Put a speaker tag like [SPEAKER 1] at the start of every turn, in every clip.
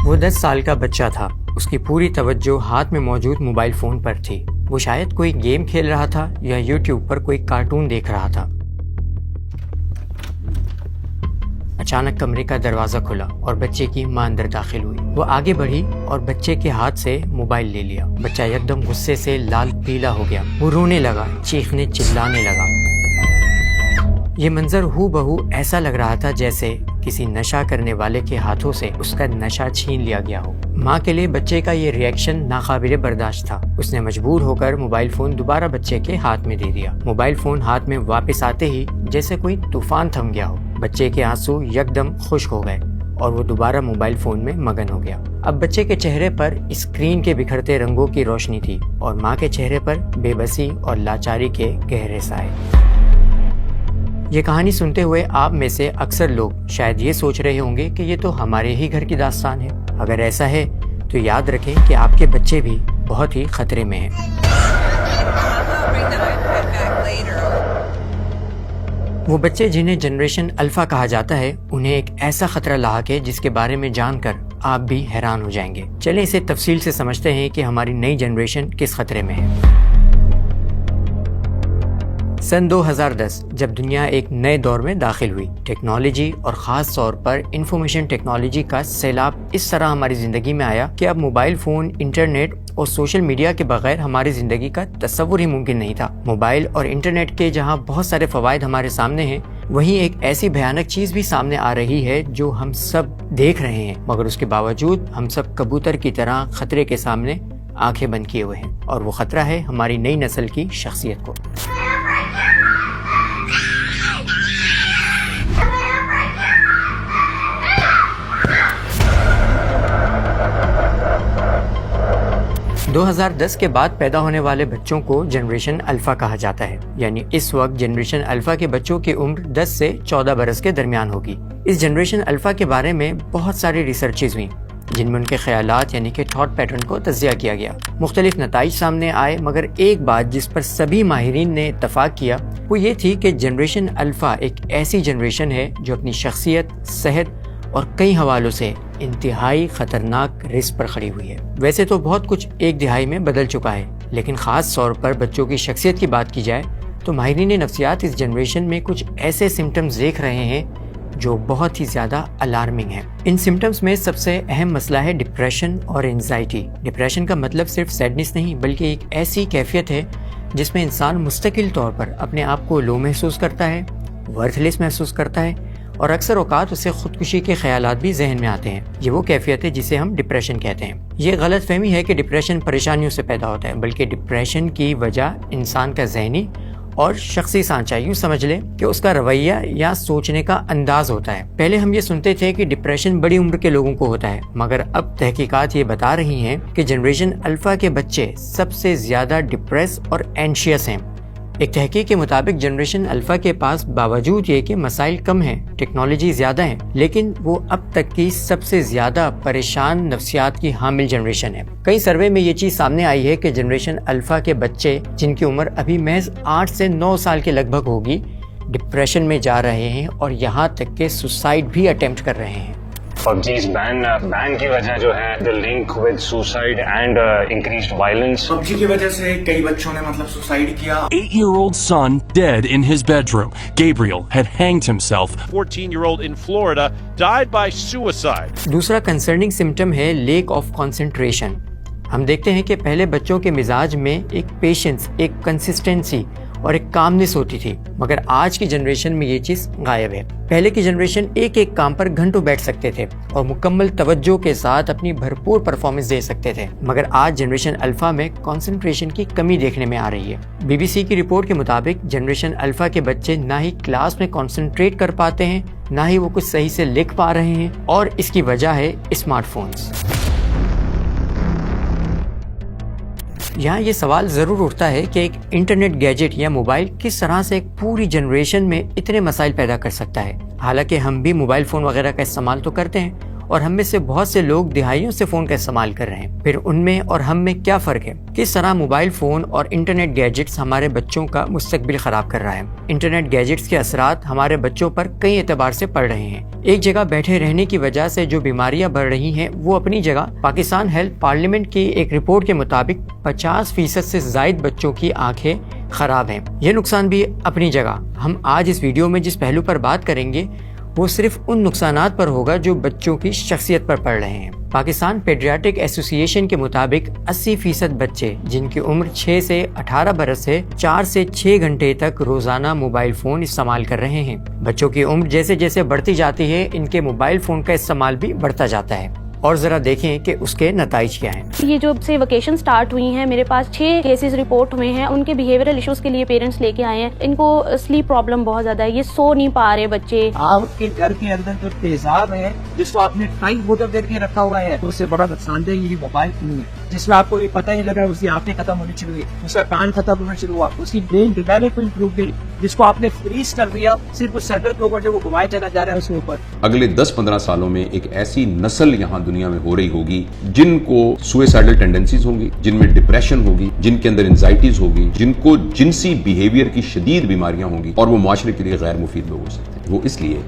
[SPEAKER 1] وہ 10 سال کا بچہ تھا. اس کی پوری توجہ ہاتھ میں موجود موبائل فون پر تھی. وہ شاید کوئی گیم کھیل رہا تھا یا یوٹیوب پر کوئی کارٹون دیکھ رہا تھا. اچانک کمرے کا دروازہ کھلا اور بچے کی ماں اندر داخل ہوئی. وہ آگے بڑھی اور بچے کے ہاتھ سے موبائل لے لیا. بچہ یکدم غصے سے لال پیلا ہو گیا. وہ رونے لگا, چیخنے چلانے لگا. یہ منظر ہو بہو ایسا لگ رہا تھا جیسے کسی نشہ کرنے والے کے ہاتھوں سے اس کا نشہ چھین لیا گیا ہو. ماں کے لیے بچے کا یہ ری ایکشن ناقابل برداشت تھا. اس نے مجبور ہو کر موبائل فون دوبارہ بچے کے ہاتھ میں دے دیا. موبائل فون ہاتھ میں واپس آتے ہی جیسے کوئی طوفان تھم گیا ہو. بچے کے آنسو یکدم خشک ہو گئے اور وہ دوبارہ موبائل فون میں مگن ہو گیا. اب بچے کے چہرے پر اسکرین کے بکھرتے رنگوں کی روشنی تھی اور ماں کے چہرے پر بے بسی اور لاچاری کے گہرے سائے. یہ کہانی سنتے ہوئے آپ میں سے اکثر لوگ شاید یہ سوچ رہے ہوں گے کہ یہ تو ہمارے ہی گھر کی داستان ہے. اگر ایسا ہے تو یاد رکھیں کہ آپ کے بچے بھی بہت ہی خطرے میں ہیں. وہ بچے جنہیں جنریشن الفا کہا جاتا ہے انہیں ایک ایسا خطرہ لاحق ہے جس کے بارے میں جان کر آپ بھی حیران ہو جائیں گے. چلیں اسے تفصیل سے سمجھتے ہیں کہ ہماری نئی جنریشن کس خطرے میں ہے. سن 2010 جب دنیا ایک نئے دور میں داخل ہوئی, ٹیکنالوجی اور خاص طور پر انفارمیشن ٹیکنالوجی کا سیلاب اس طرح ہماری زندگی میں آیا کہ اب موبائل فون, انٹرنیٹ اور سوشل میڈیا کے بغیر ہماری زندگی کا تصور ہی ممکن نہیں تھا. موبائل اور انٹرنیٹ کے جہاں بہت سارے فوائد ہمارے سامنے ہیں, وہیں ایک ایسی بھیانک چیز بھی سامنے آ رہی ہے جو ہم سب دیکھ رہے ہیں, مگر اس کے باوجود ہم سب کبوتر کی طرح خطرے کے سامنے آنکھیں بند کیے ہوئے ہیں. اور وہ خطرہ ہے ہماری نئی نسل کی شخصیت کو. دو 2010 کے بعد پیدا ہونے والے بچوں کو جنریشن الفا کہا جاتا ہے. یعنی اس وقت جنریشن الفا کے بچوں کی عمر 10 سے 14 برس کے درمیان ہوگی. اس جنریشن الفا کے بارے میں بہت ساری ریسرچز ہوئیں جن میں ان کے خیالات یعنی کہ تھاٹ پیٹرن کو تجزیہ کیا گیا. مختلف نتائج سامنے آئے, مگر ایک بات جس پر سبھی ماہرین نے اتفاق کیا وہ یہ تھی کہ جنریشن الفا ایک ایسی جنریشن ہے جو اپنی شخصیت, صحت اور کئی حوالوں سے انتہائی خطرناک رسک پر کھڑی ہوئی ہے. ویسے تو بہت کچھ ایک دہائی میں بدل چکا ہے, لیکن خاص طور پر بچوں کی شخصیت کی بات کی جائے تو ماہرین نفسیات اس جنریشن میں کچھ ایسے سمٹمز دیکھ رہے ہیں جو بہت ہی زیادہ الارمنگ ہیں. ان سمٹمز میں سب سے اہم مسئلہ ہے ڈپریشن اور انزائٹی. ڈپریشن کا مطلب صرف سیڈنس نہیں بلکہ ایک ایسی کیفیت ہے جس میں انسان مستقل طور پر اپنے آپ کو لو محسوس کرتا ہے, ورتھ لیس محسوس کرتا ہے اور اکثر اوقات اسے خودکشی کے خیالات بھی ذہن میں آتے ہیں. یہ وہ کیفیت ہے جسے ہم ڈپریشن کہتے ہیں. یہ غلط فہمی ہے کہ ڈپریشن پریشانیوں سے پیدا ہوتا ہے, بلکہ ڈپریشن کی وجہ انسان کا ذہنی اور شخصی سانچہ, یوں سمجھ لیں کہ اس کا رویہ یا سوچنے کا انداز ہوتا ہے. پہلے ہم یہ سنتے تھے کہ ڈپریشن بڑی عمر کے لوگوں کو ہوتا ہے, مگر اب تحقیقات یہ بتا رہی ہیں کہ جنریشن الفا کے بچے سب سے زیادہ ڈپریس اور اینشیس ہیں. ایک تحقیق کے مطابق جنریشن الفا کے پاس باوجود یہ کہ مسائل کم ہیں, ٹیکنالوجی زیادہ ہیں, لیکن وہ اب تک کی سب سے زیادہ پریشان نفسیات کی حامل جنریشن ہے. کئی سروے میں یہ چیز سامنے آئی ہے کہ جنریشن الفا کے بچے جن کی عمر ابھی محض 8 سے 9 سال کے لگ بھگ ہوگی ڈپریشن میں جا رہے ہیں اور یہاں تک کہ سوسائڈ بھی اٹیمپٹ کر رہے ہیں.
[SPEAKER 2] PUBG's بین کی وجہ جو ہے the link with suicide and increased violence.
[SPEAKER 3] PUBG کی وجہ سے کئی بچوں نے سوسائڈ کیا.
[SPEAKER 4] 8-year-old son dead in his bedroom. Gabriel had hanged himself.
[SPEAKER 5] 14-year-old in Florida died by suicide.
[SPEAKER 1] دوسرا کنسرننگ سمٹم ہے لیک آف کنسنٹریشن. ہم دیکھتے ہیں کہ پہلے بچوں کے مزاج میں ایک پیشنس, ایک کنسسٹنسی اور ایک کامنس ہوتی تھی, مگر آج کی جنریشن میں یہ چیز غائب ہے. پہلے کی جنریشن ایک ایک کام پر گھنٹوں بیٹھ سکتے تھے اور مکمل توجہ کے ساتھ اپنی بھرپور پرفارمنس دے سکتے تھے, مگر آج جنریشن الفا میں کنسنٹریشن کی کمی دیکھنے میں آ رہی ہے. BBC کی رپورٹ کے مطابق جنریشن الفا کے بچے نہ ہی کلاس میں کنسنٹریٹ کر پاتے ہیں, نہ ہی وہ کچھ صحیح سے لکھ پا رہے ہیں, اور اس کی وجہ ہے اسمارٹ فونز. یہاں یہ سوال ضرور اٹھتا ہے کہ ایک انٹرنیٹ گیجٹ یا موبائل کس طرح سے ایک پوری جنریشن میں اتنے مسائل پیدا کر سکتا ہے. حالانکہ ہم بھی موبائل فون وغیرہ کا استعمال تو کرتے ہیں اور ہم میں سے بہت سے لوگ دہائیوں سے فون کا استعمال کر رہے ہیں۔ پھر ان میں اور ہم میں کیا فرق ہے؟ کس طرح موبائل فون اور انٹرنیٹ گیجٹس ہمارے بچوں کا مستقبل خراب کر رہا ہے؟ انٹرنیٹ گیجٹس کے اثرات ہمارے بچوں پر کئی اعتبار سے پڑ رہے ہیں۔ ایک جگہ بیٹھے رہنے کی وجہ سے جو بیماریاں بڑھ رہی ہیں وہ اپنی جگہ۔ پاکستان ہیلتھ پارلیمنٹ کی ایک رپورٹ کے مطابق 50% سے زائد بچوں کی آنکھیں خراب ہیں۔ یہ نقصان بھی اپنی جگہ۔ ہم آج اس ویڈیو میں جس پہلو پر بات کریں گے وہ صرف ان نقصانات پر ہوگا جو بچوں کی شخصیت پر پڑ رہے ہیں۔ پاکستان پیڈیاٹرک ایسوسی ایشن کے مطابق 80% بچے جن کی عمر 6 سے 18 برس ہے 4 سے 6 گھنٹے تک روزانہ موبائل فون استعمال کر رہے ہیں۔ بچوں کی عمر جیسے جیسے بڑھتی جاتی ہے ان کے موبائل فون کا استعمال بھی بڑھتا جاتا ہے، اور ذرا دیکھیں کہ اس کے نتائج کیا ہیں۔
[SPEAKER 6] یہ جو سے ویکیشن سٹارٹ ہوئی ہیں میرے پاس 6 کیسز رپورٹ ہوئے ہیں، ان کے بیہیویئرل ایشوز کے لیے پیرنٹس لے کے آئے ہیں۔ ان کو سلیپ پرابلم بہت زیادہ ہے، یہ سو نہیں پا رہے بچے۔
[SPEAKER 7] آپ کے گھر کے اندر جو تیزاب ہے جس کو آپ نے ٹائم بوتل کر کے رکھا ہوا ہے اس سے بڑا نقصان دہ یہ موبائل فون ہے، جس میں آپ کو یہ پتہ ہی لگا اس کی آنکھیں ختم ہونی شروع ہوئی، اس کا کان ختم ہونا شروع ہوا، اس کی برین ڈیولپمنٹ رک گئی، جس کو آپ نے فریز کر دیا، صرف اس سرکل کے اوپر جو وہ گھمائے چلا جا رہا ہے اس کے اوپر۔
[SPEAKER 8] اگلے 10-15 سالوں میں ایک ایسی نسل یہاں دنیا میں ہو رہی ہوگی جن کو سوئسائڈل ٹینڈنسیز ہوں گی، جن میں ڈپریشن ہوگی، جن کے اندر انزائٹیز ہوگی، جن کو جنسی بیہیویئر کی شدید بیماریاں ہوں گی، اور وہ معاشرے کے لیے غیر مفید لوگ ہو سکتے ہیں۔ وہ اس لیے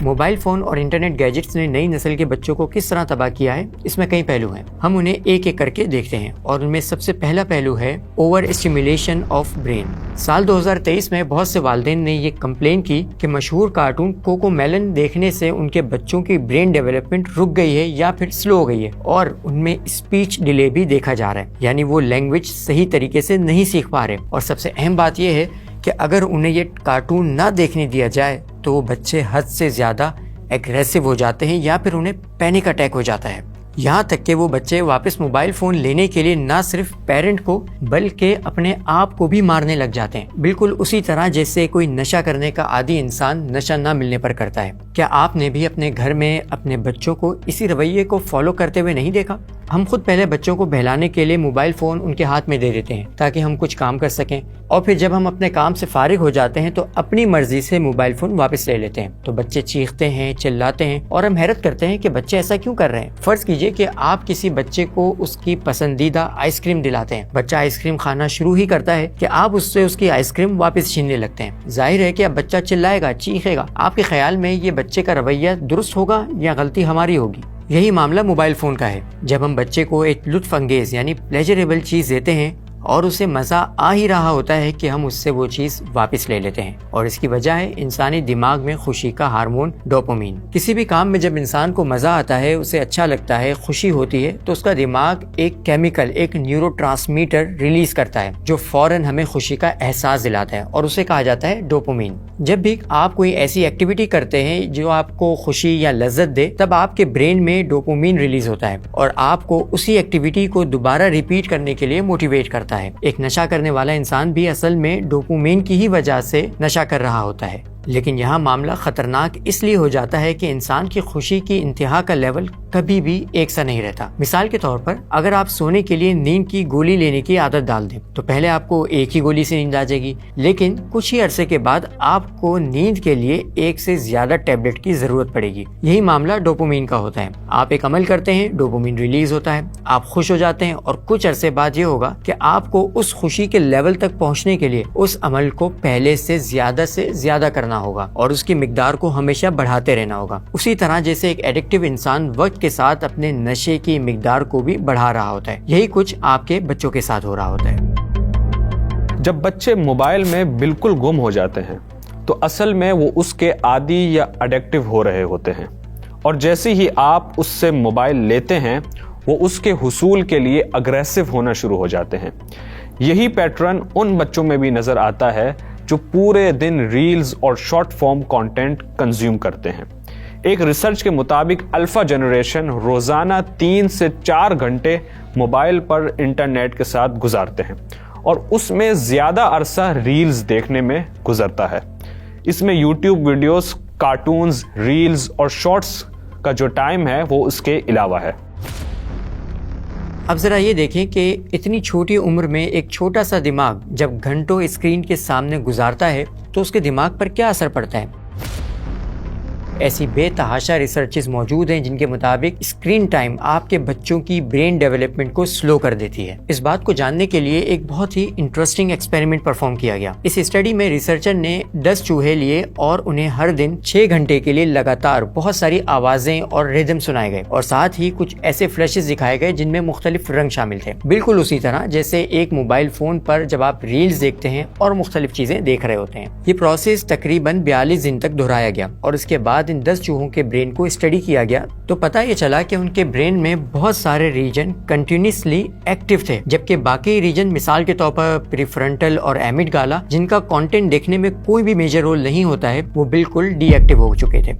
[SPEAKER 1] موبائل فون اور انٹرنیٹ گیجٹس نے نئی نسل کے بچوں کو کس طرح تباہ کیا ہے، اس میں کئی پہلو ہیں۔ ہم انہیں ایک ایک کر کے دیکھتے ہیں، اور ان میں سب سے پہلا پہلو ہے اوور اسٹیمولیشن آف برین۔ سال 2023 میں بہت سے والدین نے یہ کمپلین کی کہ مشہور کارٹون کوکو میلن دیکھنے سے ان کے بچوں کی برین ڈیولپمنٹ رک گئی ہے یا پھر سلو ہو گئی ہے، اور ان میں اسپیچ ڈیلے بھی دیکھا جا رہا ہے، یعنی وہ لینگویج صحیح طریقے سے نہیں سیکھ پا رہے۔ اور سب سے اہم بات یہ ہے کہ اگر انہیں یہ کارٹون نہ دیکھنے دیا جائے تو وہ بچے حد سے زیادہ ایگریسو ہو جاتے ہیں یا پھر انہیں پینک اٹیک ہو جاتا ہے، یہاں تک کہ وہ بچے واپس موبائل فون لینے کے لیے نہ صرف پیرنٹ کو بلکہ اپنے آپ کو بھی مارنے لگ جاتے ہیں، بالکل اسی طرح جیسے کوئی نشہ کرنے کا عادی انسان نشہ نہ ملنے پر کرتا ہے۔ کیا آپ نے بھی اپنے گھر میں اپنے بچوں کو اسی رویے کو فالو کرتے ہوئے نہیں دیکھا؟ ہم خود پہلے بچوں کو بہلانے کے لیے موبائل فون ان کے ہاتھ میں دے دیتے ہیں تاکہ ہم کچھ کام کر سکیں، اور پھر جب ہم اپنے کام سے فارغ ہو جاتے ہیں تو اپنی مرضی سے موبائل فون واپس لے لیتے ہیں۔ تو بچے چیختے ہیں، چلاتے ہیں، اور ہم حیرت کرتے ہیں کہ بچے ایسا کیوں کر رہے ہیں۔ فرض کیجئے کہ آپ کسی بچے کو اس کی پسندیدہ آئس کریم دلاتے ہیں، بچہ آئس کریم کھانا شروع ہی کرتا ہے کہ آپ اس سے اس کی آئس کریم واپس چھیننے لگتے ہیں۔ ظاہر ہے کہ اب بچہ چلائے گا، چیخے گا۔ آپ کے خیال میں یہ بچے کا رویہ درست ہوگا یا غلطی ہماری ہوگی؟ یہی معاملہ موبائل فون کا ہے۔ جب ہم بچے کو ایک لطف انگیز یعنی پلیجریبل چیز دیتے ہیں اور اسے مزہ آ ہی رہا ہوتا ہے کہ ہم اس سے وہ چیز واپس لے لیتے ہیں، اور اس کی وجہ ہے انسانی دماغ میں خوشی کا ہارمون ڈوپامین۔ کسی بھی کام میں جب انسان کو مزہ آتا ہے، اسے اچھا لگتا ہے، خوشی ہوتی ہے، تو اس کا دماغ ایک کیمیکل، ایک نیورو ٹرانسمیٹر ریلیز کرتا ہے جو فوراً ہمیں خوشی کا احساس دلاتا ہے، اور اسے کہا جاتا ہے ڈوپامین۔ جب بھی آپ کوئی ایسی ایکٹیویٹی کرتے ہیں جو آپ کو خوشی یا لذت دے، تب آپ کے برین میں ڈوپامین ریلیز ہوتا ہے اور آپ کو اسی ایکٹیویٹی کو دوبارہ ریپیٹ کرنے کے لیے موٹیویٹ کرتا ہے۔ ایک نشہ کرنے والا انسان بھی اصل میں ڈوپامین کی ہی وجہ سے نشہ کر رہا ہوتا ہے، لیکن یہاں معاملہ خطرناک اس لیے ہو جاتا ہے کہ انسان کی خوشی کی انتہا کا لیول کبھی بھی ایک سا نہیں رہتا۔ مثال کے طور پر اگر آپ سونے کے لیے نیند کی گولی لینے کی عادت ڈال دیں تو پہلے آپ کو ایک ہی گولی سے نیند آ جائے گی، لیکن کچھ ہی عرصے کے بعد آپ کو نیند کے لیے ایک سے زیادہ ٹیبلٹ کی ضرورت پڑے گی۔ یہی معاملہ ڈوپامین کا ہوتا ہے۔ آپ ایک عمل کرتے ہیں، ڈوپامین ریلیز ہوتا ہے، آپ خوش ہو جاتے ہیں، اور کچھ عرصے بعد یہ ہوگا کہ آپ کو اس خوشی کے لیول تک پہنچنے کے لیے اس عمل کو پہلے سے زیادہ کرنا ہوگا اور اس کی مقدار کو ہمیشہ بڑھاتے رہنا ہوگا، اسی طرح جیسے ایک ایڈکٹیو انسان وقت کے ساتھ اپنے نشے کی مقدار کو بھی بڑھا رہا ہوتا ہے۔ یہی کچھ آپ کے بچوں کے ساتھ ہو رہا ہوتا ہے۔
[SPEAKER 9] جب بچے موبائل میں بالکل گم ہو جاتے ہیں تو اصل میں وہ اس کے عادی یا ایڈکٹیو ہو رہے ہوتے ہیں، اور جیسے ہی آپ اس سے موبائل لیتے ہیں وہ اس کے حصول کے لیے اگریسو ہونا شروع ہو جاتے ہیں۔ یہی پیٹرن ان بچوں میں بھی نظر آتا ہے جو پورے دن ریلز اور شارٹ فارم کانٹینٹ کنزیوم کرتے ہیں۔ ایک ریسرچ کے مطابق الفا جنریشن روزانہ 3 سے 4 گھنٹے موبائل پر انٹرنیٹ کے ساتھ گزارتے ہیں، اور اس میں زیادہ عرصہ ریلز دیکھنے میں گزرتا ہے۔ اس میں یوٹیوب ویڈیوز، کارٹونز، ریلز اور شارٹس کا جو ٹائم ہے وہ اس کے علاوہ ہے۔
[SPEAKER 1] اب ذرا یہ دیکھیں کہ اتنی چھوٹی عمر میں ایک چھوٹا سا دماغ جب گھنٹوں اسکرین کے سامنے گزارتا ہے تو اس کے دماغ پر کیا اثر پڑتا ہے۔ ایسی بے تحاشا ریسرچز موجود ہیں جن کے مطابق اسکرین ٹائم آپ کے بچوں کی برین ڈیولپمنٹ کو سلو کر دیتی ہے۔ اس بات کو جاننے کے لیے ایک بہت ہی انٹرسٹنگ ایکسپیریمنٹ پرفارم کیا گیا۔ اس اسٹڈی میں ریسرچر نے 10 چوہے لیے اور انہیں ہر دن 6 گھنٹے کے لیے لگاتار بہت ساری آوازیں اور ریدم سنائے گئے، اور ساتھ ہی کچھ ایسے فلیشز دکھائے گئے جن میں مختلف رنگ شامل تھے، بالکل اسی طرح جیسے ایک موبائل فون پر جب آپ ریلز دیکھتے ہیں اور مختلف چیزیں دیکھ رہے ہوتے ہیں۔ یہ پروسیس تقریباً 42 دن تک دہرایا گیا، اور اس کے بعد ان 10 چوہوں کے برین کو اسٹڈی کیا گیا تو پتہ یہ چلا کہ ان کے برین میں بہت سارے ریجن کنٹینیوسلی ایکٹیو تھے، جبکہ باقی ریجن مثال کے طور پر پریفرنٹل اور ایمٹ گالا جن کا کانٹینٹ دیکھنے میں کوئی بھی میجر رول نہیں ہوتا ہے، وہ بالکل ڈی ایکٹیو ہو چکے تھے۔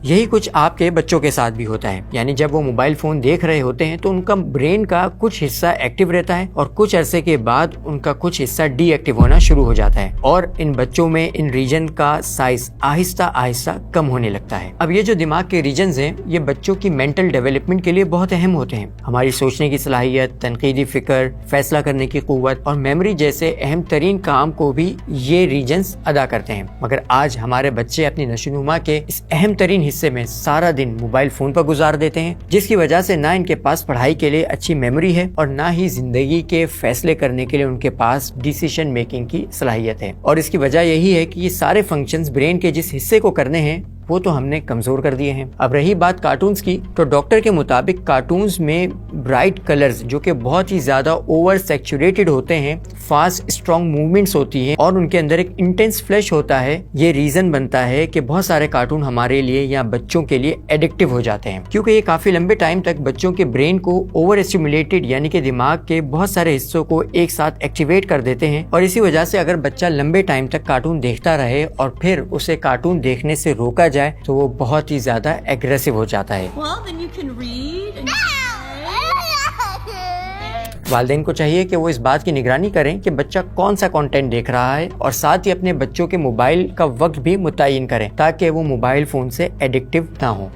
[SPEAKER 1] یہی کچھ آپ کے بچوں کے ساتھ بھی ہوتا ہے، یعنی جب وہ موبائل فون دیکھ رہے ہوتے ہیں تو ان کا برین کا کچھ حصہ ایکٹیو رہتا ہے اور کچھ عرصے کے بعد ان کا کچھ حصہ ڈی ایکٹیو ہونا شروع ہو جاتا ہے، اور ان بچوں میں ان ریجن کا سائز آہستہ آہستہ کم ہونے لگتا ہے۔ اب یہ جو دماغ کے ریجنز ہیں یہ بچوں کی مینٹل ڈیولپمنٹ کے لیے بہت اہم ہوتے ہیں۔ ہماری سوچنے کی صلاحیت، تنقیدی فکر، فیصلہ کرنے کی قوت اور میموری جیسے اہم ترین کام کو بھی یہ ریجنز ادا کرتے ہیں، مگر آج ہمارے بچے اپنی نشوونما کے اس اہم ترین حصے میں سارا دن موبائل فون پر گزار دیتے ہیں، جس کی وجہ سے نہ ان کے پاس پڑھائی کے لیے اچھی میموری ہے اور نہ ہی زندگی کے فیصلے کرنے کے لیے ان کے پاس ڈیسیشن میکنگ کی صلاحیت ہے، اور اس کی وجہ یہی ہے کہ یہ سارے فنکشنز برین کے جس حصے کو کرنے ہیں وہ تو ہم نے کمزور کر دیے ہیں۔ اب رہی بات کارٹونز کی، تو ڈاکٹر کے مطابق کارٹونز میں برائٹ کلرز جو کہ بہت ہی زیادہ اوور سیچوریٹڈ ہوتے ہیں، فاسٹ اسٹرانگ موومنٹس ہوتی ہیں اور ان کے اندر ایک انٹینس فلیش ہوتا ہے، یہ ریزن بنتا ہے کہ بہت سارے کارٹون ہمارے لیے یا بچوں کے لیے ایڈکٹیو ہو جاتے ہیں، کیونکہ یہ کافی لمبے ٹائم تک بچوں کے برین کو اوور اسٹیمولیٹڈ یعنی کہ دماغ کے بہت سارے حصوں کو ایک ساتھ ایکٹیویٹ کر دیتے ہیں، اور اسی وجہ سے اگر بچہ لمبے ٹائم تک کارٹون دیکھتا رہے اور پھر اسے کارٹون دیکھنے سے روکا جائے تو وہ بہت ہی زیادہ ایگریسو ہو جاتا ہے۔ والدین کو چاہیے کہ وہ اس بات کی نگرانی کریں کہ بچہ کون سا کانٹینٹ دیکھ رہا ہے، اور ساتھ ہی اپنے بچوں کے موبائل کا وقت بھی متعین کریں تاکہ وہ موبائل فون سے ایڈکٹیو نہ ہوں۔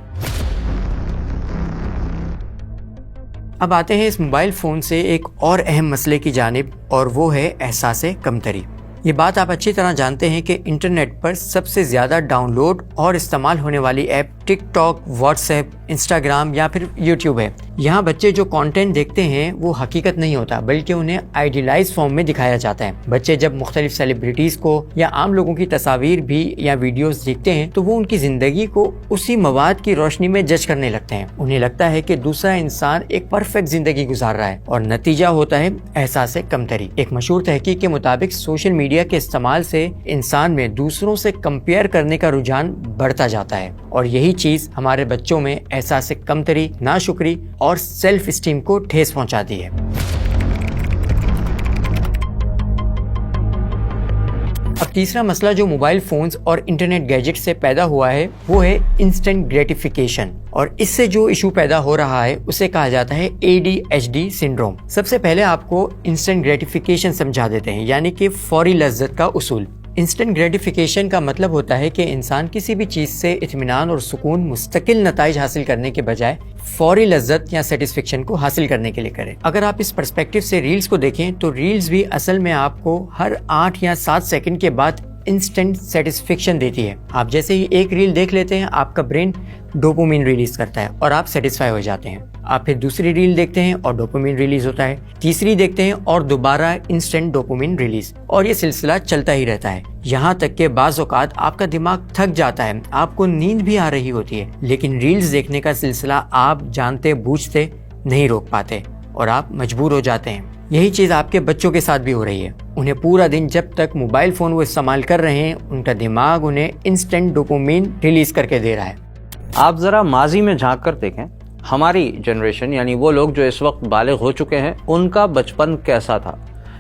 [SPEAKER 1] اب آتے ہیں اس موبائل فون سے ایک اور اہم مسئلے کی جانب، اور وہ ہے احساس کمتری۔ یہ بات آپ اچھی طرح جانتے ہیں کہ انٹرنیٹ پر سب سے زیادہ ڈاؤن لوڈ اور استعمال ہونے والی ایپ ٹک ٹاک، واٹس ایپ، انسٹاگرام یا پھر یوٹیوب ہے۔ یہاں بچے جو کانٹینٹ دیکھتے ہیں وہ حقیقت نہیں ہوتا، بلکہ انہیں آئیڈیلائز فارم میں دکھایا جاتا ہے۔ بچے جب مختلف سیلیبریٹیز کو یا عام لوگوں کی تصاویر بھی یا ویڈیوز دیکھتے ہیں تو وہ ان کی زندگی کو اسی مواد کی روشنی میں جج کرنے لگتے ہیں۔ انہیں لگتا ہے کہ دوسرا انسان ایک پرفیکٹ زندگی گزار رہا ہے، اور نتیجہ ہوتا ہے احساس کمتری۔ ایک مشہور تحقیق کے مطابق سوشل میڈیا کے استعمال سے انسان میں دوسروں سے کمپیئر کرنے کا رجحان بڑھتا جاتا ہے، اور یہی چیز ہمارے بچوں میں احساس کمتری، ناشکری اور سیلف اسٹیم کو ٹھیس پہنچاتی ہے۔ اب تیسرا مسئلہ جو موبائل فونز اور انٹرنیٹ گیجٹ سے پیدا ہوا ہے وہ ہے انسٹنٹ گریٹیفیکیشن، اور اس سے جو ایشو پیدا ہو رہا ہے اسے کہا جاتا ہے ADHD سنڈروم۔ سب سے پہلے آپ کو انسٹنٹ گریٹیفیکیشن سمجھا دیتے ہیں، یعنی کہ فوری لذت کا اصول۔ انسٹنٹ گریٹیفیکیشن کا مطلب ہوتا ہے کہ انسان کسی بھی چیز سے اطمینان اور سکون، مستقل نتائج حاصل کرنے کے بجائے فوری لذت یا سیٹسفیکشن کو حاصل کرنے کے لیے کرے۔ اگر آپ اس پرسپیکٹو سے ریلز کو دیکھیں تو ریلز بھی اصل میں آپ کو ہر 8 یا 7 سیکنڈ کے بعد انسٹنٹ سیٹسفیکشن دیتی ہے۔ آپ جیسے ہی ایک ریل دیکھ لیتے ہیں آپ کا برین ڈوپامین ریلیز کرتا ہے اور آپ سیٹسفائی ہو جاتے ہیں۔ آپ پھر دوسری ریل دیکھتے ہیں اور ڈوپامین ریلیز ہوتا ہے، تیسری دیکھتے ہیں اور دوبارہ انسٹنٹ ڈوپامین ریلیز، اور یہ سلسلہ چلتا ہی رہتا ہے، یہاں تک کہ بعض اوقات آپ کا دماغ تھک جاتا ہے، آپ کو نیند بھی آ رہی ہوتی ہے، لیکن ریلز دیکھنے کا سلسلہ آپ جانتے بوجھتے نہیں روک پاتے اور آپ مجبور ہو جاتے ہیں۔ یہی چیز آپ کے بچوں کے ساتھ بھی ہو رہی ہے۔ انہیں پورا دن جب تک موبائل فون وہ استعمال کر رہے ہیں ان کا دماغ انہیں انسٹنٹ ڈوپامین ریلیز کر کے دے رہا ہے۔
[SPEAKER 10] آپ ذرا ماضی میں جھانک کر دیکھیں، ہماری جنریشن یعنی وہ لوگ جو اس وقت بالغ ہو چکے ہیں ان کا بچپن کیسا تھا۔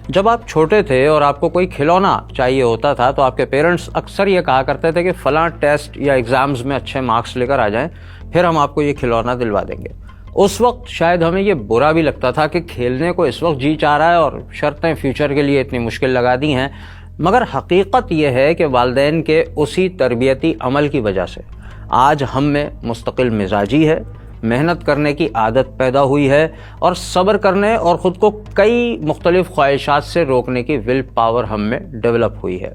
[SPEAKER 10] جب آپ چھوٹے تھے اور آپ کو کوئی کھلونا چاہیے ہوتا تھا تو آپ کے پیرنٹس اکثر یہ کہا کرتے تھے کہ فلاں ٹیسٹ یا ایگزامز میں اچھے مارکس لے کر آ جائیں پھر ہم آپ کو یہ کھلونا دلوا دیں گے۔ اس وقت شاید ہمیں یہ برا بھی لگتا تھا کہ کھیلنے کو اس وقت جی چاہ رہا ہے اور شرطیں فیوچر کے لیے اتنی مشکل لگا دی ہیں، مگر حقیقت یہ ہے کہ والدین کے اسی تربیتی عمل کی وجہ سے آج ہم میں مستقل مزاجی ہے، محنت کرنے کی عادت پیدا ہوئی ہے اور صبر کرنے اور خود کو کئی مختلف خواہشات سے روکنے کی ول پاور ہم میں ڈیولپ ہوئی ہے۔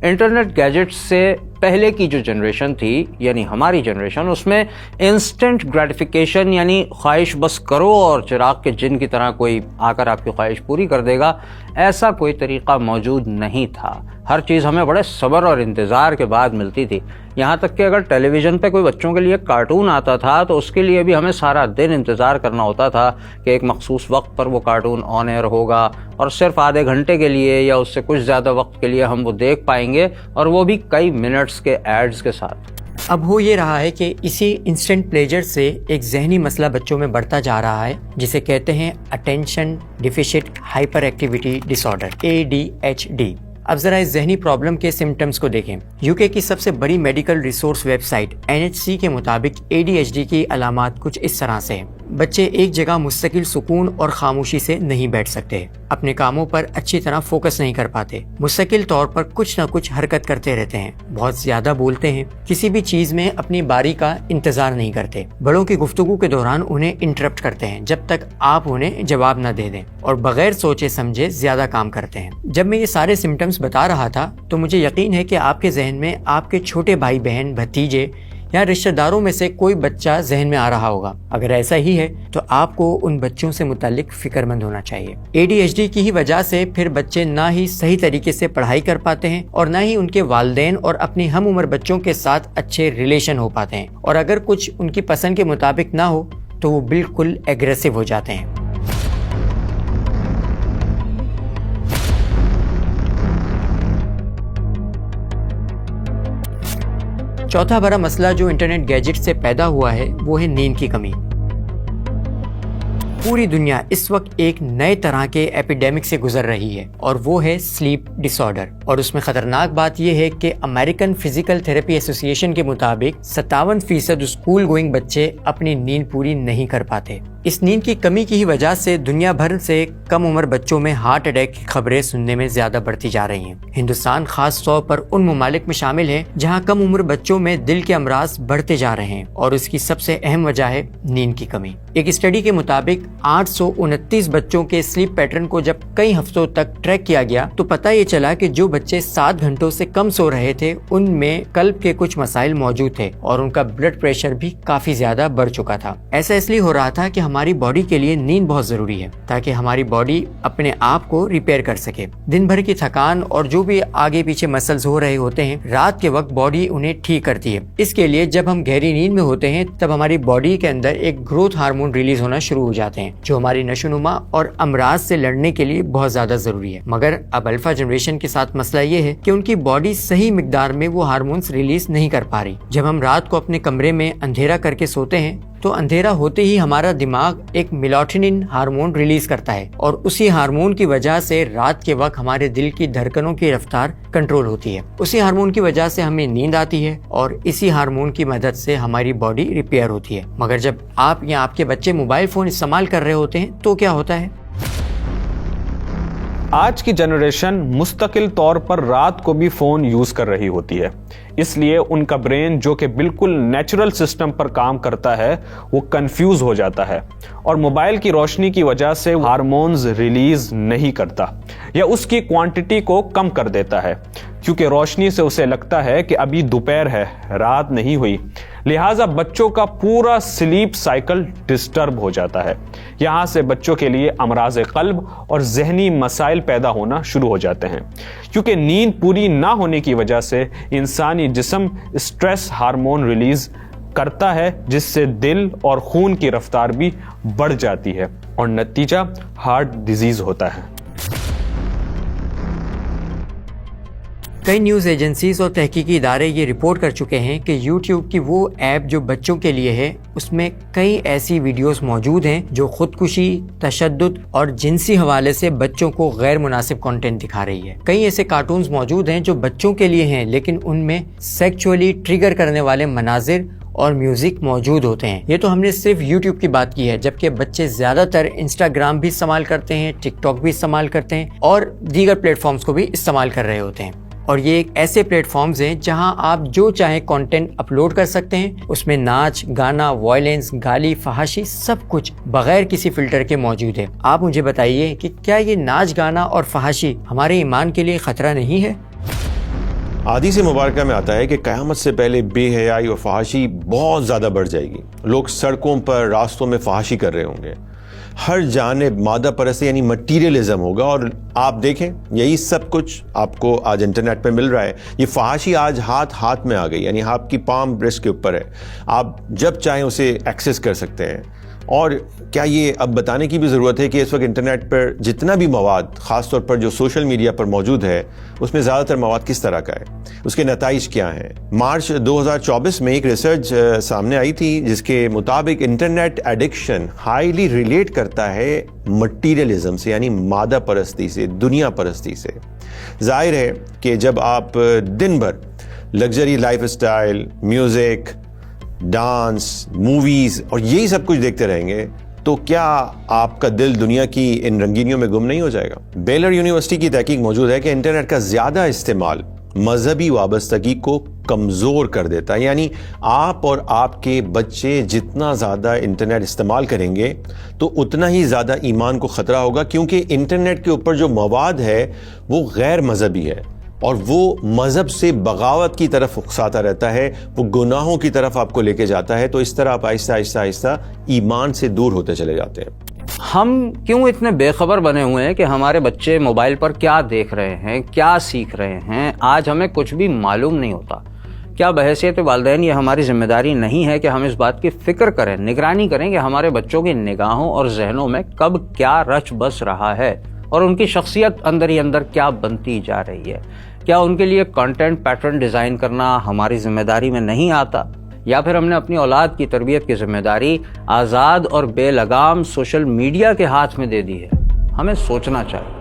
[SPEAKER 10] انٹرنیٹ گیجٹس سے پہلے کی جو جنریشن تھی یعنی ہماری جنریشن، اس میں انسٹنٹ گریٹیفیکیشن یعنی خواہش بس کرو اور چراغ کے جن کی طرح کوئی آ کر آپ کی خواہش پوری کر دے گا، ایسا کوئی طریقہ موجود نہیں تھا۔ ہر چیز ہمیں بڑے صبر اور انتظار کے بعد ملتی تھی، یہاں تک کہ اگر ٹیلی ویژن پہ کوئی بچوں کے لیے کارٹون آتا تھا تو اس کے لیے بھی ہمیں سارا دن انتظار کرنا ہوتا تھا کہ ایک مخصوص وقت پر وہ کارٹون آن ایئر ہوگا اور صرف آدھے گھنٹے کے لیے یا اس سے کچھ زیادہ وقت کے لیے ہم وہ دیکھ پائیں گے، اور وہ بھی کئی منٹس کے ایڈز کے ساتھ۔
[SPEAKER 1] اب ہو یہ رہا ہے کہ اسی انسٹنٹ پلیجر سے ایک ذہنی مسئلہ بچوں میں بڑھتا جا رہا ہے جسے کہتے ہیں اٹینشن ڈیفیسٹ ہائپر ایکٹیویٹی ڈس آرڈر ADHD۔ اب ذرا اس ذہنی پرابلم کے سمٹمز کو دیکھیں۔ UK کی سب سے بڑی medical resource website NHC کے مطابق ADHD کی علامات کچھ اس طرح سے ہیں۔ بچے ایک جگہ مستقل سکون اور خاموشی سے نہیں بیٹھ سکتے، اپنے کاموں پر اچھی طرح فوکس نہیں کر پاتے، مستقل طور پر کچھ نہ کچھ حرکت کرتے رہتے ہیں، بہت زیادہ بولتے ہیں، کسی بھی چیز میں اپنی باری کا انتظار نہیں کرتے، بڑوں کی گفتگو کے دوران انہیں انٹرپٹ کرتے ہیں جب تک آپ انہیں جواب نہ دے دیں، اور بغیر سوچے سمجھے زیادہ کام کرتے ہیں۔ جب میں یہ سارے سمٹمز بتا رہا تھا تو مجھے یقین ہے کہ آپ کے ذہن میں آپ کے چھوٹے بھائی بہن، بھتیجے یا رشتہ داروں میں سے کوئی بچہ ذہن میں آ رہا ہوگا۔ اگر ایسا ہی ہے تو آپ کو ان بچوں سے متعلق فکر مند ہونا چاہیے۔ ADHD کی ہی وجہ سے پھر بچے نہ ہی صحیح طریقے سے پڑھائی کر پاتے ہیں اور نہ ہی ان کے والدین اور اپنی ہم عمر بچوں کے ساتھ اچھے ریلیشن ہو پاتے ہیں، اور اگر کچھ ان کی پسند کے مطابق نہ ہو تو وہ بالکل ایگریسو ہو جاتے ہیں۔ چوتھا بڑا مسئلہ جو انٹرنیٹ گیجٹ سے پیدا ہوا ہے وہ ہے نیند کی کمی۔ پوری دنیا اس وقت ایک نئے طرح کے ایپیڈیمک سے گزر رہی ہے اور وہ ہے سلیپ ڈس آرڈر، اور اس میں خطرناک بات یہ ہے کہ امریکن فزیکل تھراپی ایسوسی ایشن کے مطابق 57% اسکول گوئنگ بچے اپنی نیند پوری نہیں کر پاتے۔ اس نیند کی کمی کی ہی وجہ سے دنیا بھر سے کم عمر بچوں میں ہارٹ اٹیک کی خبریں سننے میں زیادہ بڑھتی جا رہی ہیں۔ ہندوستان خاص طور پر ان ممالک میں شامل ہے جہاں کم عمر بچوں میں دل کے امراض بڑھتے جا رہے ہیں، اور اس کی سب سے اہم وجہ ہے نیند کی کمی۔ ایک اسٹڈی کے مطابق 829 بچوں کے سلیپ پیٹرن کو جب کئی ہفتوں تک ٹریک کیا گیا تو پتہ یہ چلا کہ جو بچے 7 گھنٹوں سے کم سو رہے تھے ان میں قلب کے کچھ مسائل موجود تھے اور ان کا بلڈ پریشر بھی کافی زیادہ بڑھ چکا تھا۔ ایسا اس لیے ہو رہا تھا کہ ہماری باڈی کے لیے نیند بہت ضروری ہے تاکہ ہماری باڈی اپنے آپ کو ریپیئر کر سکے۔ دن بھر کی تھکان اور جو بھی آگے پیچھے مسلز ہو رہے ہوتے ہیں، رات کے وقت باڈی انہیں ٹھیک کرتی ہے۔ اس کے لیے جب ہم گہری نیند میں ہوتے ہیں تب ہماری باڈی کے اندر ایک گروتھ ہارمون ریلیز ہونا شروع ہو جاتے ہیں جو ہماری نشوونما اور امراض سے لڑنے کے لیے بہت زیادہ ضروری ہے۔ مگر اب الفا جنریشن کے ساتھ مسئلہ یہ ہے کہ ان کی باڈی صحیح مقدار میں وہ ہارمونز ریلیز نہیں کر پا رہی۔ جب ہم رات کو اپنے کمرے میں اندھیرا کر کے سوتے ہیں تو اندھیرا ہوتے ہی ہمارا دماغ ایک میلاٹونن ہارمون ریلیز کرتا ہے، اور اسی ہارمون کی وجہ سے رات کے وقت ہمارے دل کی دھڑکنوں کی رفتار کنٹرول ہوتی ہے۔ اسی ہارمون کی وجہ سے ہمیں نیند آتی ہے اور اسی ہارمون کی مدد سے ہماری باڈی ریپیئر ہوتی ہے۔ مگر جب آپ یا آپ کے بچے موبائل فون استعمال کر رہے ہوتے ہیں تو کیا ہوتا ہے؟
[SPEAKER 9] آج کی جنریشن مستقل طور پر رات کو بھی فون یوز کر رہی ہوتی ہے، اس لیے ان کا برین جو کہ بالکل نیچرل سسٹم پر کام کرتا ہے وہ کنفیوز ہو جاتا ہے اور موبائل کی روشنی کی وجہ سے ہارمونز ریلیز نہیں کرتا یا اس کی کوانٹٹی کو کم کر دیتا ہے، کیونکہ روشنی سے اسے لگتا ہے کہ ابھی دوپہر ہے، رات نہیں ہوئی۔ لہٰذا بچوں کا پورا سلیپ سائیکل ڈسٹرب ہو جاتا ہے۔ یہاں سے بچوں کے لیے امراض قلب اور ذہنی مسائل پیدا ہونا شروع ہو جاتے ہیں، کیونکہ نیند پوری نہ ہونے کی وجہ سے انسانی جسم اسٹریس ہارمون ریلیز کرتا ہے جس سے دل اور خون کی رفتار بھی بڑھ جاتی ہے اور نتیجہ ہارٹ ڈیزیز ہوتا ہے۔
[SPEAKER 1] کئی نیوز ایجنسیز اور تحقیقی ادارے یہ رپورٹ کر چکے ہیں کہ یوٹیوب کی وہ ایپ جو بچوں کے لیے ہے اس میں کئی ایسی ویڈیوز موجود ہیں جو خودکشی، تشدد اور جنسی حوالے سے بچوں کو غیر مناسب کنٹینٹ دکھا رہی ہے۔ کئی ایسے کارٹونز موجود ہیں جو بچوں کے لیے ہیں لیکن ان میں سیکچولی ٹریگر کرنے والے مناظر اور میوزک موجود ہوتے ہیں۔ یہ تو ہم نے صرف یوٹیوب کی بات کی ہے، جبکہ بچے زیادہ تر انسٹاگرام بھی استعمال کرتے ہیں، ٹک ٹاک بھی استعمال کرتے ہیں اور دیگر پلیٹ فارمز کو بھی استعمال کر رہے ہوتے ہیں۔ اور یہ ایک ایسے پلیٹ فارمز ہیں جہاں آپ جو چاہیں کنٹینٹ اپلوڈ کر سکتے ہیں، اس میں ناچ، گانا، وائلنس، گالی، فحاشی سب کچھ بغیر کسی فلٹر کے موجود ہے۔ آپ مجھے بتائیے کہ کیا یہ ناچ، گانا اور فحاشی ہمارے ایمان کے لیے خطرہ نہیں ہے؟
[SPEAKER 11] حدیث مبارکہ میں آتا ہے کہ قیامت سے پہلے بے حیائی اور فحاشی بہت زیادہ بڑھ جائے گی. لوگ سڑکوں پر راستوں میں فحاشی کر رہے ہوں گے. ہر جانب مادہ پرستی یعنی مٹیریلزم ہوگا. اور آپ دیکھیں یہی سب کچھ آپ کو آج انٹرنیٹ پہ مل رہا ہے. یہ فحاشی آج ہاتھ میں آ گئی, یعنی آپ کی پام برسٹ کے اوپر ہے. آپ جب چاہیں اسے ایکسیس کر سکتے ہیں. اور کیا یہ اب بتانے کی بھی ضرورت ہے کہ اس وقت انٹرنیٹ پر جتنا بھی مواد خاص طور پر جو سوشل میڈیا پر موجود ہے اس میں زیادہ تر مواد کس طرح کا ہے, اس کے نتائج کیا ہیں. مارچ 2024 میں ایک ریسرچ سامنے آئی تھی جس کے مطابق انٹرنیٹ ایڈکشن ہائیلی ریلیٹ کرتا ہے مٹیریلزم سے, یعنی مادہ پرستی سے, دنیا پرستی سے. ظاہر ہے کہ جب آپ دن بھر luxury life style, music, dance, movies اور یہی سب کچھ دیکھتے رہیں گے تو کیا آپ کا دل دنیا کی ان رنگینیوں میں گم نہیں ہو جائے گا؟ بیلر یونیورسٹی کی تحقیق موجود ہے کہ انٹرنیٹ کا زیادہ استعمال مذہبی وابستگی کو کمزور کر دیتا ہے. یعنی آپ اور آپ کے بچے جتنا زیادہ انٹرنیٹ استعمال کریں گے تو اتنا ہی زیادہ ایمان کو خطرہ ہوگا, کیونکہ انٹرنیٹ کے اوپر جو مواد ہے وہ غیر مذہبی ہے اور وہ مذہب سے بغاوت کی طرف اکساتا رہتا ہے, وہ گناہوں کی طرف آپ کو لے کے جاتا ہے. تو اس طرح آپ آہستہ آہستہ آہستہ ایمان سے دور ہوتے چلے جاتے ہیں.
[SPEAKER 10] ہم کیوں اتنے بے خبر بنے ہوئے ہیں کہ ہمارے بچے موبائل پر کیا دیکھ رہے ہیں, کیا سیکھ رہے ہیں, آج ہمیں کچھ بھی معلوم نہیں ہوتا. کیا بحیثیت والدین یہ ہماری ذمہ داری نہیں ہے کہ ہم اس بات کی فکر کریں, نگرانی کریں کہ ہمارے بچوں کی نگاہوں اور ذہنوں میں کب کیا رچ بس رہا ہے اور ان کی شخصیت اندر ہی اندر کیا بنتی جا رہی ہے؟ کیا ان کے لیے کنٹینٹ پیٹرن ڈیزائن کرنا ہماری ذمہ داری میں نہیں آتا, یا پھر ہم نے اپنی اولاد کی تربیت کی ذمہ داری آزاد اور بے لگام سوشل میڈیا کے ہاتھ میں دے دی ہے؟ ہمیں سوچنا چاہیے.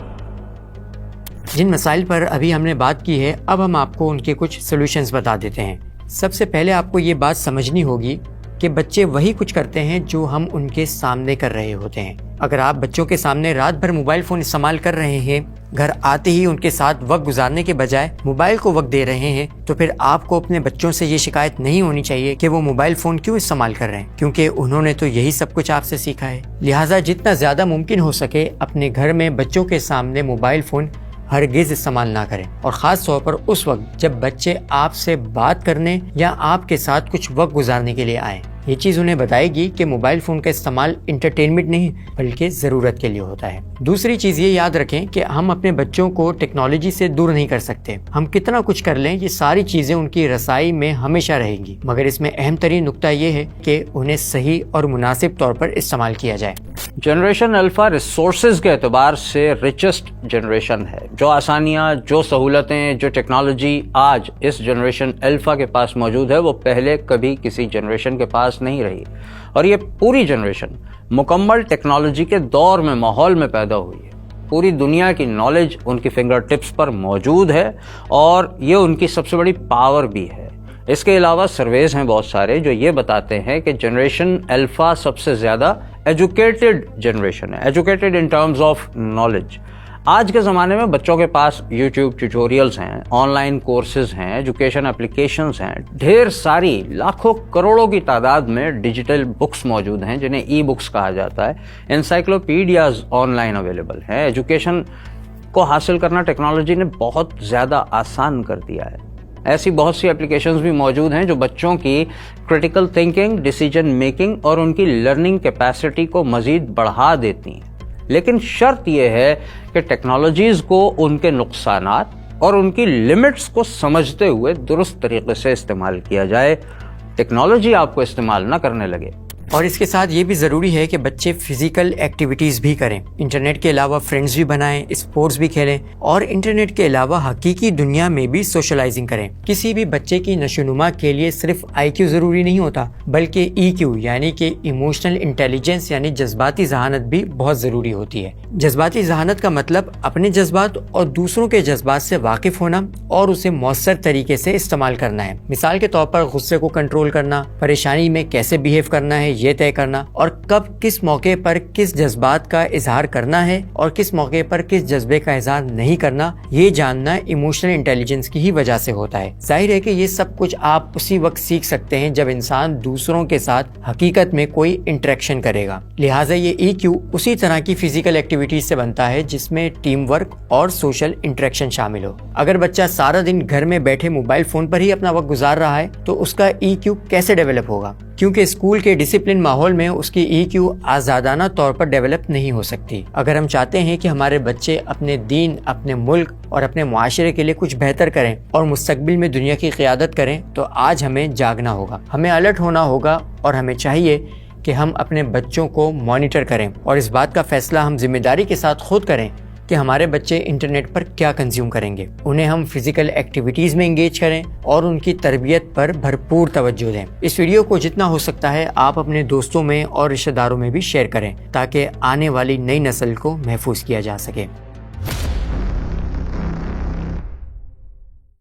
[SPEAKER 1] جن مسائل پر ابھی ہم نے بات کی ہے اب ہم آپ کو ان کے کچھ سولوشنز بتا دیتے ہیں. سب سے پہلے آپ کو یہ بات سمجھنی ہوگی کہ بچے وہی کچھ کرتے ہیں جو ہم ان کے سامنے کر رہے ہوتے ہیں. اگر آپ بچوں کے سامنے رات بھر موبائل فون استعمال کر رہے ہیں, گھر آتے ہی ان کے ساتھ وقت گزارنے کے بجائے موبائل کو وقت دے رہے ہیں, تو پھر آپ کو اپنے بچوں سے یہ شکایت نہیں ہونی چاہیے کہ وہ موبائل فون کیوں استعمال کر رہے ہیں, کیونکہ انہوں نے تو یہی سب کچھ آپ سے سیکھا ہے. لہٰذا جتنا زیادہ ممکن ہو سکے اپنے گھر میں بچوں کے سامنے موبائل فون ہرگز استعمال نہ کریں, اور خاص طور پر اس وقت جب بچے آپ سے بات کرنے یا آپ کے ساتھ کچھ وقت گزارنے کے لیے آئیں. یہ چیز انہیں بتائے گی کہ موبائل فون کا استعمال انٹرٹینمنٹ نہیں بلکہ ضرورت کے لیے ہوتا ہے. دوسری چیز یہ یاد رکھیں کہ ہم اپنے بچوں کو ٹیکنالوجی سے دور نہیں کر سکتے. ہم کتنا کچھ کر لیں یہ ساری چیزیں ان کی رسائی میں ہمیشہ رہیں گی, مگر اس میں اہم ترین نقطہ یہ ہے کہ انہیں صحیح اور مناسب طور پر استعمال کیا جائے.
[SPEAKER 10] جنریشن الفا ریسورسز کے اعتبار سے ریچسٹ جنریشن ہے. جو آسانیاں, جو سہولتیں, جو ٹیکنالوجی آج اس جنریشن الفا کے پاس موجود ہے وہ پہلے کبھی کسی جنریشن کے پاس نہیں رہی. اور یہ پوری جنریشن مکمل ٹیکنالوجی کے دور میں, ماحول میں پیدا ہوئی ہے. پوری دنیا کی نالج ان کی فنگر ٹپس پر موجود ہے اور یہ ان کی سب سے بڑی پاور بھی ہے. اس کے علاوہ سرویز ہیں بہت سارے جو یہ بتاتے ہیں کہ جنریشن الفا سب سے زیادہ ایجوکیٹڈ جنریشن ہے, educated in terms of knowledge. آج کے زمانے میں بچوں کے پاس یوٹیوب ٹیوٹوریلز ہیں, آن لائن کورسز ہیں, ایجوکیشن اپلیکیشنز ہیں, ڈھیر ساری لاکھوں کروڑوں کی تعداد میں ڈیجیٹل بکس موجود ہیں جنہیں ای بکس کہا جاتا ہے. انسائکلوپیڈیاز آن لائن اویلیبل ہیں. ایجوکیشن کو حاصل کرنا ٹیکنالوجی نے بہت زیادہ آسان کر دیا ہے. ایسی بہت سی اپلیکیشنز بھی موجود ہیں جو بچوں کی کریٹیکل تھنکنگ, ڈیسیجن میکنگ اور ان کی لرننگ کیپیسٹی کو مزید بڑھا دیتی ہیں. لیکن شرط یہ ہے کہ ٹیکنالوجیز کو ان کے نقصانات اور ان کی لمٹس کو سمجھتے ہوئے درست طریقے سے استعمال کیا جائے. ٹیکنالوجی آپ کو استعمال نہ کرنے لگے.
[SPEAKER 1] اور اس کے ساتھ یہ بھی ضروری ہے کہ بچے فزیکل ایکٹیویٹیز بھی کریں. انٹرنیٹ کے علاوہ فرینڈز بھی بنائیں, اسپورٹس بھی کھیلیں اور انٹرنیٹ کے علاوہ حقیقی دنیا میں بھی سوشلائزنگ کریں. کسی بھی بچے کی نشوونما کے لیے صرف IQ ضروری نہیں ہوتا بلکہ EQ یعنی کہ ایموشنل انٹیلیجنس یعنی جذباتی ذہانت بھی بہت ضروری ہوتی ہے. جذباتی ذہانت کا مطلب اپنے جذبات اور دوسروں کے جذبات سے واقف ہونا اور اسے مؤثر طریقے سے استعمال کرنا ہے. مثال کے طور پر غصے کو کنٹرول کرنا, پریشانی میں کیسے بیہیو کرنا ہے یہ طے کرنا اور کب کس موقع پر کس جذبات کا اظہار کرنا ہے اور کس موقع پر کس جذبے کا اظہار نہیں کرنا، یہ جاننا ایموشنل انٹیلیجنس کی ہی وجہ سے ہوتا ہے۔ ظاہر ہے کہ یہ سب کچھ آپ اسی وقت سیکھ سکتے ہیں جب انسان دوسروں کے ساتھ حقیقت میں کوئی انٹریکشن کرے گا۔ لہٰذا یہ EQ اسی طرح کی فزیکل ایکٹیویٹیز سے بنتا ہے جس میں ٹیم ورک اور سوشل انٹریکشن شامل ہو۔ اگر بچہ سارا دن گھر میں بیٹھے موبائل فون پر ہی اپنا وقت گزار رہا ہے تو اس کا EQ کیسے ڈیولپ ہوگا؟ کیونکہ اسکول کے ڈسپلن ماحول میں اس کی EQ آزادانہ طور پر ڈیولپ نہیں ہو سکتی۔ اگر ہم چاہتے ہیں کہ ہمارے بچے اپنے دین، اپنے ملک اور اپنے معاشرے کے لیے کچھ بہتر کریں اور مستقبل میں دنیا کی قیادت کریں تو آج ہمیں جاگنا ہوگا، ہمیں الرٹ ہونا ہوگا اور ہمیں چاہیے کہ ہم اپنے بچوں کو مانیٹر کریں اور اس بات کا فیصلہ ہم ذمہ داری کے ساتھ خود کریں کہ ہمارے بچے انٹرنیٹ پر کیا کنزیوم کریں گے۔ انہیں ہم فزیکل ایکٹیویٹیز میں انگیج کریں اور ان کی تربیت پر بھرپور توجہ دیں۔ اس ویڈیو کو جتنا ہو سکتا ہے آپ اپنے دوستوں میں اور رشتہ داروں میں بھی شیئر کریں تاکہ آنے والی نئی نسل کو محفوظ کیا جا سکے۔